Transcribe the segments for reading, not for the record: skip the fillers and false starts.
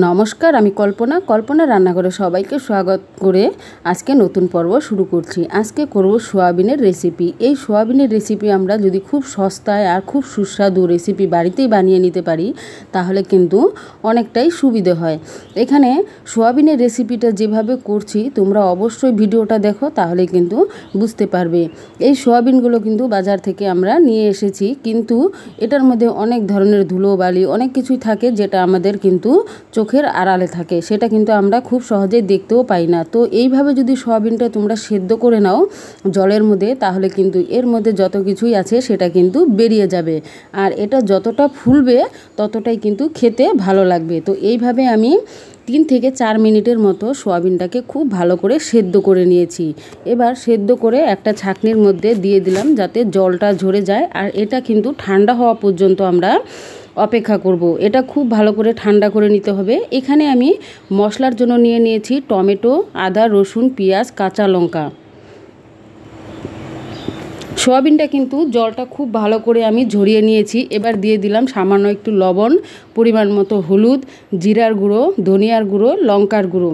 নমস্কার, আমি কল্পনা রান্নাঘরে সবাইকে স্বাগত করে আজকে নতুন পর্ব শুরু করছি। আজকে করব সোয়াবিনের রেসিপি। এই সোয়াবিনের রেসিপি আমরা যদি খুব সস্তায় আর খুব সুস্বাদু রেসিপি বাড়িতেই বানিয়ে নিতে পারি তাহলে কিন্তু অনেকটাই সুবিধে হয়। এখানে সোয়াবিনের রেসিপিটা যেভাবে করছি তোমরা অবশ্যই ভিডিওটা দেখো, তাহলে কিন্তু বুঝতে পারবে। এই সোয়াবিনগুলো কিন্তু বাজার থেকে আমরা নিয়ে এসেছি, কিন্তু এটার মধ্যে অনেক ধরনের ধুলোবালি অনেক কিছুই থাকে যেটা আমাদের কিন্তু চোখের আড়ালে থাকে, সেটা কিন্তু আমরা খুব সহজেই দেখতেও পাই না। তো এইভাবে যদি সয়াবিনটা তোমরা সেদ্ধ করে নাও জলের মধ্যে, তাহলে কিন্তু এর মধ্যে যত কিছুই আছে সেটা কিন্তু বেরিয়ে যাবে, আর এটা যতটা ফুলবে ততটাই কিন্তু খেতে ভালো লাগবে। তো এইভাবে আমি 3 থেকে 4 মিনিটের মতো সোয়াবিনটাকে খুব ভালো করে সেদ্ধ করে নিয়েছি। এবার সেদ্ধ করে একটা ছাঁকনির মধ্যে দিয়ে দিলাম যাতে জলটা ঝরে যায়, আর এটা কিন্তু ঠান্ডা হওয়া পর্যন্ত আমরা অপেক্ষা করব। এটা খুব ভালো করে ঠান্ডা করে নিতে হবে। এখানে আমি মশলার জন্য নিয়ে নিয়েছি টমেটো, আদা, রসুন, পেঁয়াজ, কাঁচা লঙ্কা। সোয়াবিনটা কিন্তু জলটা খুব ভালো করে আমি ঝরিয়ে নিয়েছি। এবার দিয়ে দিলাম সামান্য একটু লবণ, পরিমাণ মতো হলুদ, জিরার গুঁড়ো, ধনিয়ার গুঁড়ো, লঙ্কার গুঁড়ো।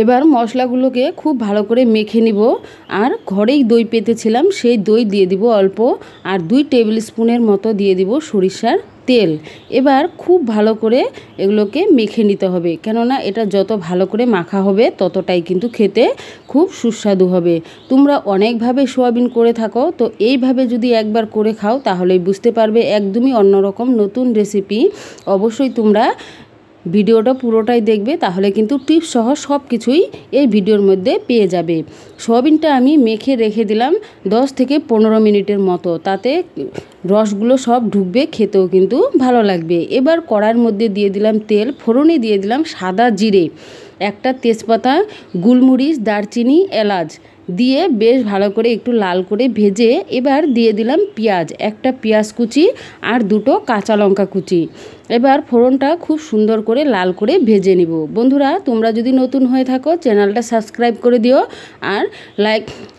এবার মশলাগুলোকে খুব ভালো করে মেখে নিব। আর ঘরেই দই পেতেছিলাম, সেই দই দিয়ে দিব অল্প, আর 2 টেবিল স্পুনের মতো দিয়ে দিব সরিষার তেল। এবার খুব ভালো করে এগুলোকে মেখে নিতে হবে, কেননা এটা যত ভালো করে মাখা হবে ততটাই কিন্তু খেতে খুব সুস্বাদু হবে। তোমরা অনেকভাবে সোয়াবিন করে থাকো, তো এইভাবে যদি একবার করে খাও তাহলেই বুঝতে পারবে একদমই অন্যরকম নতুন রেসিপি। অবশ্যই তোমরা ভিডিওটা পুরোটাই দেখবে, তাহলে কিন্তু টিপস সহ সব কিছুই এই ভিডিওর মধ্যে পেয়ে যাবে। সোয়াবিনটা আমি মেখে রেখে দিলাম 10 থেকে 15 মিনিটের মতো, তাতে রসগুলো সব ঢুকবে, খেতেও কিন্তু ভালো লাগবে। এবার কড়াইয়ের মধ্যে দিয়ে দিলাম তেল, ফোড়নে দিয়ে দিলাম সাদা জিরে, একটা তেজপাতা, গোলমরিচ, দারচিনি, এলাচ দিয়ে বেশ ভালো করে একটু লাল করে ভেজে এবার দিয়ে দিলাম পেঁয়াজ, একটা পেঁয়াজ কুচি আর 2টো কাঁচা লঙ্কা কুচি। এবার ফোড়নটা খুব সুন্দর করে লাল করে ভেজে নিব। বন্ধুরা, তোমরা যদি নতুন হয়ে থাকো চ্যানেলটা সাবস্ক্রাইব করে দিও, আর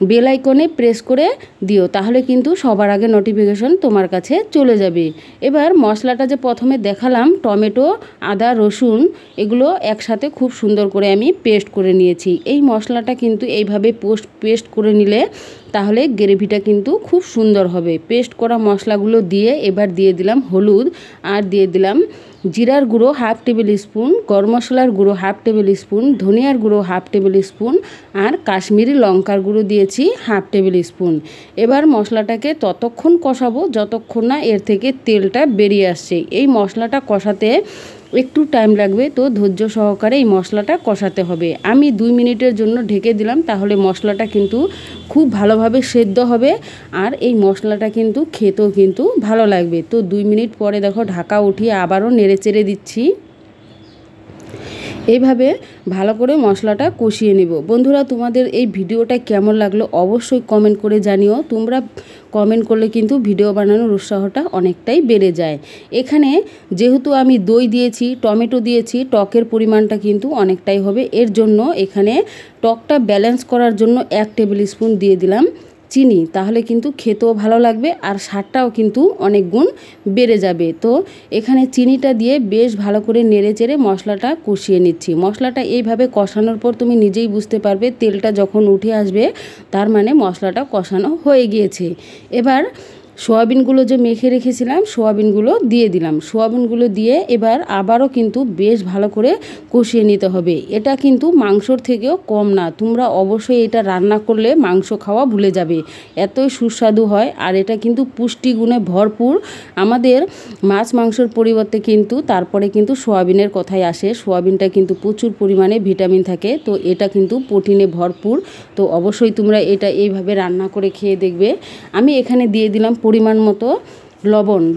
বেল আইকনে প্রেস করে দিও, তাহলে কিন্তু সবার আগে নোটিফিকেশন তোমার কাছে চলে যাবে। এবার মশলাটা যে প্রথমে দেখালাম টমেটো, আদা, রসুন, এগুলো একসাথে খুব সুন্দর করে আমি পেস্ট করে নিয়েছি। এই মশলাটা কিন্তু এইভাবে পেস্ট করে নিলে তাহলে গ্রেভিটা কিন্তু খুব সুন্দর হবে। পেস্ট করা মশলাগুলো দিয়ে এবার দিয়ে দিলাম হলুদ, আর দিয়ে দিলাম জিরার গুঁড়ো 1/2 টেবিল স্পুন, গরম মশলার গুঁড়ো 1/2 টেবিল স্পুন, ধনিয়ার গুঁড়ো 1/2 টেবিল স্পুন, আর কাশ্মীরি লঙ্কার গুঁড়ো দিয়েছি 1/2 টেবিল স্পুন। এবার মশলাটাকে ততক্ষণ কষাবো যতক্ষণ না এর থেকে তেলটা বেরিয়ে আসছে। এই মশলাটা কষাতে একটু টাইম লাগবে, তো ধৈর্য সহকারে এই মশলাটা কষাতে হবে। আমি 2 মিনিটের জন্য ঢেকে দিলাম, তাহলে মশলাটা কিন্তু খুব ভালোভাবে সেদ্ধ হবে, আর এই মশলাটা কিন্তু খেতেও কিন্তু ভালো লাগবে। তো 2 মিনিট পরে দেখো ঢাকা উঠিয়ে আবারও নেড়ে চেড়ে দিচ্ছি। এইভাবে ভালো করে মশলাটা কষিয়ে নেব। বন্ধুরা, তোমাদের এই ভিডিওটা কেমন লাগলো অবশ্যই কমেন্ট করে জানিও। তোমরা কমেন্ট করলে কিন্তু ভিডিও বানানোর উৎসাহটা অনেকটাই বেড়ে যায়। এখানে যেহেতু আমি দই দিয়েছি, টমেটো দিয়েছি, টকের পরিমাণটা কিন্তু অনেকটাই হবে। এর জন্য এখানে টকটা ব্যালেন্স করার জন্য 1 টেবিল স্পুন দিয়ে দিলাম চিনি, তাহলে কিন্তু খেতেও ভালো লাগবে আর স্বাদটাও কিন্তু অনেক গুণ বেড়ে যাবে। তো এখানে চিনিটা দিয়ে বেশ ভালো করে নেড়ে চেড়ে মশলাটা কষিয়ে নিচ্ছি। মশলাটা এইভাবে কষানোর পর তুমি নিজেই বুঝতে পারবে তেলটা যখন উঠে আসবে তার মানে মশলাটা কষানো হয়ে গিয়েছে। এবার সোয়াবিনগুলো যে মেখে রেখেছিলাম সোয়াবিনগুলো দিয়ে দিলাম। সোয়াবিনগুলো দিয়ে এবার আবারও কিন্তু বেশ ভালো করে কষিয়ে নিতে হবে। এটা কিন্তু মাংসর থেকেও কম না, তোমরা অবশ্যই এটা রান্না করলে মাংস খাওয়া ভুলে যাবে, এতই সুস্বাদু হয়। আর এটা কিন্তু পুষ্টিগুণে ভরপুর। আমাদের মাছ মাংসর পরিবর্তে কিন্তু তারপরে কিন্তু সোয়াবিনের কথাই আসে। সোয়াবিনটা কিন্তু প্রচুর পরিমাণে ভিটামিন থাকে, তো এটা কিন্তু প্রোটিনে ভরপুর। তো অবশ্যই তোমরা এটা এইভাবে রান্না করে খেয়ে দেখবে। আমি এখানে দিয়ে দিলাম পরিমাণ মতো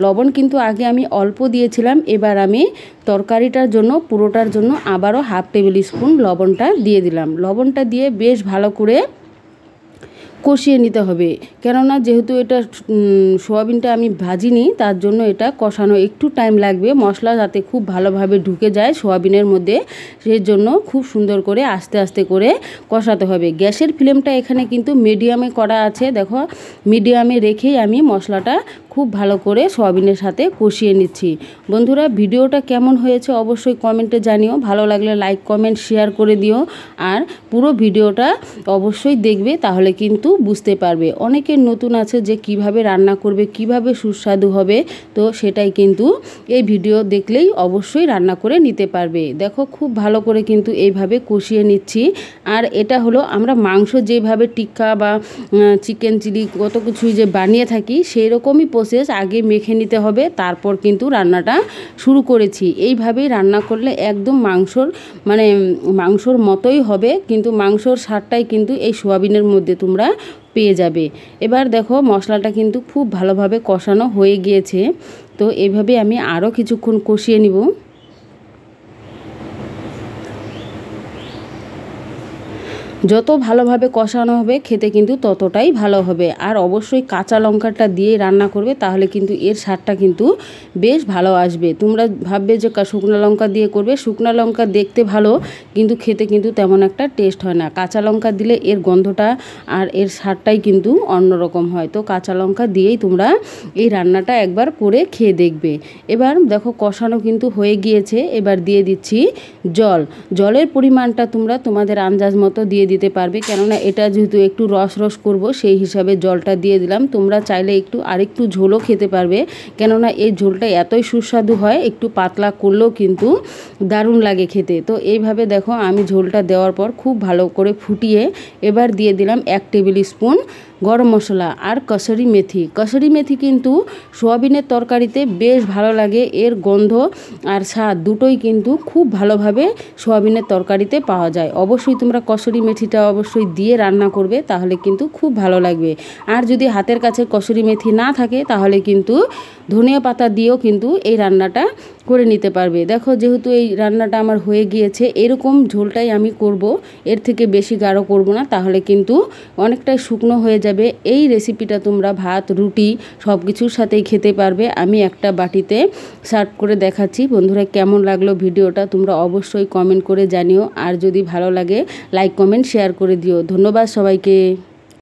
লবণ কিন্তু আগে আমি অল্প দিয়েছিলাম। এবার আমি তরকারিটার জন্য পুরোটার জন্য আবারও 1/2 টেবিল স্পুন লবণটা দিয়ে দিলাম। লবণটা দিয়ে বেশ ভালো করে কষিয়ে নিতে হবে, কেননা যেহেতু এটা সোয়াবিনটা আমি ভাজিনি তার জন্য এটা কষানো একটু টাইম লাগবে। মশলা যাতে খুব ভালোভাবে ঢুকে যায় সোয়াবিনের মধ্যে, সেই জন্য খুব সুন্দর করে আস্তে আস্তে করে কষাতে হবে। গ্যাসের ফ্লেমটা এখানে কিন্তু মিডিয়ামে করা আছে, দেখো মিডিয়ামে রেখেই আমি মশলাটা খুব ভালো করে সয়াবিনের সাথে কষিয়ে নিচ্ছি। বন্ধুরা, ভিডিওটা কেমন হয়েছে অবশ্যই কমেন্টে জানিও। ভালো লাগলে লাইক কমেন্ট শেয়ার করে দিও, আর পুরো ভিডিওটা অবশ্যই দেখবে, তাহলে কিন্তু বুঝতে পারবে। অনেকের নতুন আছে যে কিভাবে রান্না করবে, কিভাবে সুস্বাদু হবে, তো সেটাই কিন্তু এই ভিডিও দেখলেই অবশ্যই রান্না করে নিতে পারবে। দেখো খুব ভালো করে কিন্তু এইভাবে কষিয়ে নিচ্ছি। আর এটা হলো আমরা মাংস যেভাবে টিক্কা বা চিকেন চিলি কত কিছুই যে বানিয়ে থাকি, সেই রকমই প্রসেস। আগে মেখে নিতে হবে, তারপর কিন্তু রান্নাটা শুরু করেছি। এইভাবেই রান্না করলে একদম মাংসর মতোই হবে, কিন্তু মাংসর স্বাদটাই কিন্তু এই সোয়াবিনের মধ্যে তোমরা পেয়ে যাবে। এবার দেখো মশলাটা কিন্তু খুব ভালোভাবে কষানো হয়ে গিয়েছে। তো এইভাবে আমি আরও কিছুক্ষণ কষিয়ে নিব। যত ভালোভাবে কষানো হবে খেতে কিন্তু ততটাই ভালো হবে। আর অবশ্যই কাঁচা লঙ্কাটা দিয়ে রান্না করবে, তাহলে কিন্তু এর স্বাদটা কিন্তু বেশ ভালো আসবে। তোমরা ভাববে যে শুকনো লঙ্কা দিয়ে করবে, শুকনো লঙ্কা দেখতে ভালো কিন্তু খেতে কিন্তু তেমন একটা টেস্ট হয় না। কাঁচা লঙ্কা দিলে এর গন্ধটা আর এর স্বাদটাই কিন্তু অন্যরকম হয়। তো কাঁচা লঙ্কা দিয়েই তোমরা এই রান্নাটা একবার করে খেয়ে দেখবে। এবার দেখো কষানো কিন্তু হয়ে গিয়েছে। এবার দিয়ে দিচ্ছি জলের পরিমাণটা তোমরা তোমাদের আন্দাজ মতো দিয়ে দিতে পারবে, কেননা এটা যেহেতু একটু রস করব, সেই হিসাবে জলটা দিয়ে দিলাম। তোমরা চাইলে আরেকটু ঝোলও খেতে পারবে, কেননা এই ঝোলটা এতই সুস্বাদু হয়, একটু পাতলা করলেও কিন্তু দারুণ লাগে খেতে। তো এইভাবে দেখো আমি ঝোলটা দেওয়ার পর খুব ভালো করে ফুটিয়ে এবার দিয়ে দিলাম 1 টেবিল স্পুন গরম মশলা আর কসুরি মেথি কিন্তু সোয়াবিনের তরকারিতে বেশ ভালো লাগে। এর গন্ধ আর স্বাদ দুটোই কিন্তু খুব ভালোভাবে সোয়াবিনের তরকারিতে পাওয়া যায়। অবশ্যই তোমরা কসুরি মেথিটা অবশ্যই দিয়ে রান্না করবে, তাহলে কিন্তু খুব ভালো লাগবে। আর যদি হাতের কাছে কসুরি মেথি না থাকে, তাহলে কিন্তু ধনিয়া পাতা দিয়েও কিন্তু এই রান্নাটা করে নিতে পারবে। দেখো যেহেতু এই রান্নাটা আমার হয়ে গিয়েছে, এরকম ঝোলটাই আমি করব, এর থেকে বেশি গাঢ় করব না, তাহলে কিন্তু অনেকটাই শুকনো হয়ে যাবে। এই রেসিপিটা তোমরা ভাত রুটি সব কিছুর সাথেই খেতে পারবে। আমি একটা বাটিতে সার্ভ করে দেখাচ্ছি। বন্ধুরা, কেমন লাগলো ভিডিওটা তোমরা অবশ্যই কমেন্ট করে জানিও, আর যদি ভালো লাগে লাইক কমেন্ট শেয়ার করে দিও। ধন্যবাদ সবাইকে।